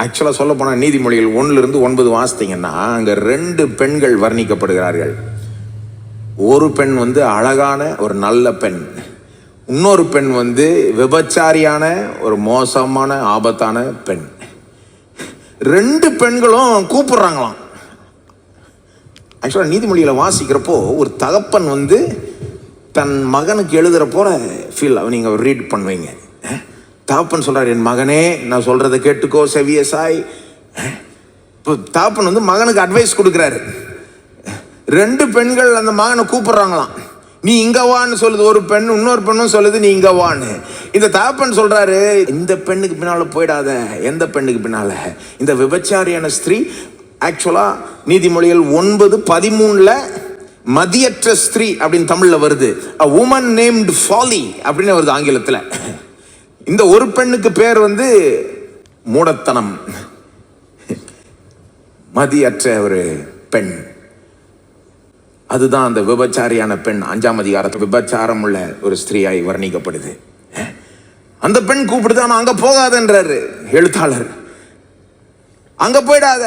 ஆக்சுவலாக சொல்ல போனால் நீதிமொழிகள் 1-9 வாசித்தீங்கன்னா அங்கே 2 பெண்கள் வர்ணிக்கப்படுகிறார்கள். ஒரு பெண் அழகான ஒரு நல்ல பெண், இன்னொரு பெண் விபச்சாரியான ஒரு மோசமான ஆபத்தான பெண். 2 பெண்களும் கூப்பிடுறாங்களாம். ஆக்சுவலாக நீதிமொழிகளை வாசிக்கிறப்போ ஒரு தகப்பன் தன் மகனுக்கு எழுதுகிற போல ஃபீல் நீங்கள் ரீட் பண்ணுவீங்க. தகப்பன் சொல்கிறார், என் மகனே நான் சொல்கிறத கேட்டுக்கோ, செவிய சாய். இப்போ தகப்பன் மகனுக்கு அட்வைஸ் கொடுக்குறாரு. 2 பெண்கள் அந்த மகனை கூப்பிடுறாங்களாம். நீ இங்க வான்னு சொல்லுது ஒரு பெண், இன்னொரு பெண்ணும் சொல்லுது நீ இங்க வான்னு. இந்த தகப்பன் சொல்றாரு, இந்த பெண்ணுக்கு பின்னால போயிடாத. எந்த பெண்ணுக்கு பின்னால? இந்த விபச்சாரியான ஸ்திரீ. ஆக்சுவலா நீதிமொழிகள் 9:13 மதியற்ற ஸ்திரீ அப்படின்னு தமிழ்ல வருது. a woman named folly அப்படின்னு வருது ஆங்கிலத்தில். இந்த ஒரு பெண்ணுக்கு பேர் மூடத்தனம், மதியற்ற ஒரு பெண். அதுதான் அந்த விபச்சாரியான பெண் 5ஆம் அதிகாரத்தில் விபச்சாரம் உள்ள ஒரு ஸ்திரீயாய் வர்ணிக்கப்படுது. அந்த பெண் கூப்பிடுது, ஆனா அங்க போகாதன்றாரு எழுத்தாளர். அங்க போயிடாத.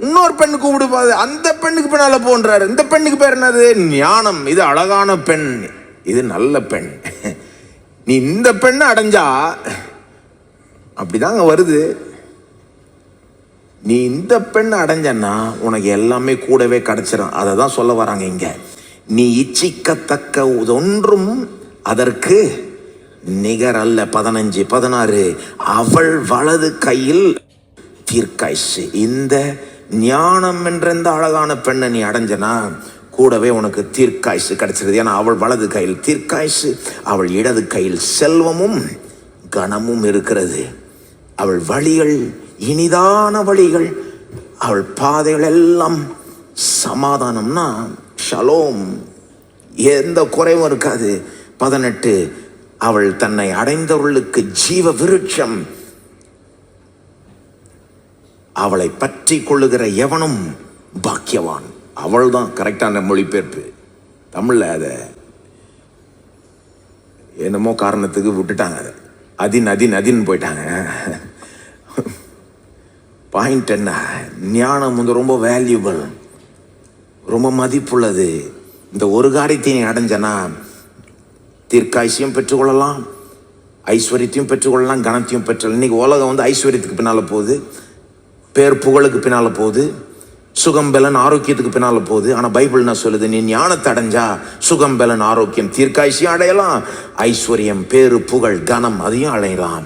இன்னொரு பெண்ணு கூப்பிடு, அந்த பெண்ணுக்கு பின்னால போன்றாரு. இந்த பெண்ணுக்கு பேர் என்னது? ஞானம். இது அழகான பெண், இது நல்ல பெண். நீ இந்த பெண்ணை அடைஞ்சா அப்படிதாங்க வருது. நீ இந்த பெண்ணை அடைஞ்சன்னா உனக்கு எல்லாமே கூடவே கிடைச்சிடும். அதை தான் சொல்ல வராங்க இங்க. நீ இச்சிக்கத்தக்க ஒன்றும் அதற்கு நிகர் அல்ல. 15-16 அவள் வலது கையில் தீர்க்காய்ச்சி. இந்த ஞானம் என்ற இந்த அழகான பெண்ணை நீ அடைஞ்சனா கூடவே உனக்கு தீர்க்காய்ச்சி கிடைச்சிருது. ஏன்னா அவள் வலது கையில் தீர்க்காய்ச்சி, அவள் இடது கையில் செல்வமும் கனமும் இருக்கிறது. அவள் வழிகள் இனிதான வழிகள், அவள் பாதைகள் எல்லாம் சமாதானம்னா ஷலோம், எந்த குறைவும் இருக்காது. 18 அவள் தன்னை அடைந்தவர்களுக்கு ஜீவ விருட்சம். அவளை பற்றி கொள்ளுகிற எவனும் பாக்கியவான். அவள் தான் கரெக்டான மொழிபெயர்ப்பு. தமிழ்ல அதை என்னமோ காரணத்துக்கு விட்டுட்டாங்க. அதின் போயிட்டாங்க. பாயிண்ட் என்ன? ஞானம் ரொம்ப வேல்யூபிள், ரொம்ப மதிப்புள்ளது. இந்த ஒரு காரியத்தையும் அடைஞ்சனா தீர்க்காய்ச்சியும் பெற்றுக்கொள்ளலாம், ஐஸ்வர்யத்தையும் பெற்றுக்கொள்ளலாம், கனத்தையும் பெற்றுக்கொள்ளலாம். இன்னைக்கு உலகம் ஐஸ்வர்யத்துக்கு பின்னால் போகுது, பேர் புகழுக்கு பின்னால் போகுது, சுகம் பலன் ஆரோக்கியத்துக்கு பின்னால் போகுது. ஆனால் பைபிள் என்ன சொல்லுது? நீ ஞானத்தை அடைஞ்சா சுகம் பலன் ஆரோக்கியம் தீர்க்காய்ச்சியும் அடையலாம், ஐஸ்வர்யம் பேரு புகழ் கனம் அதையும் அடையலாம்.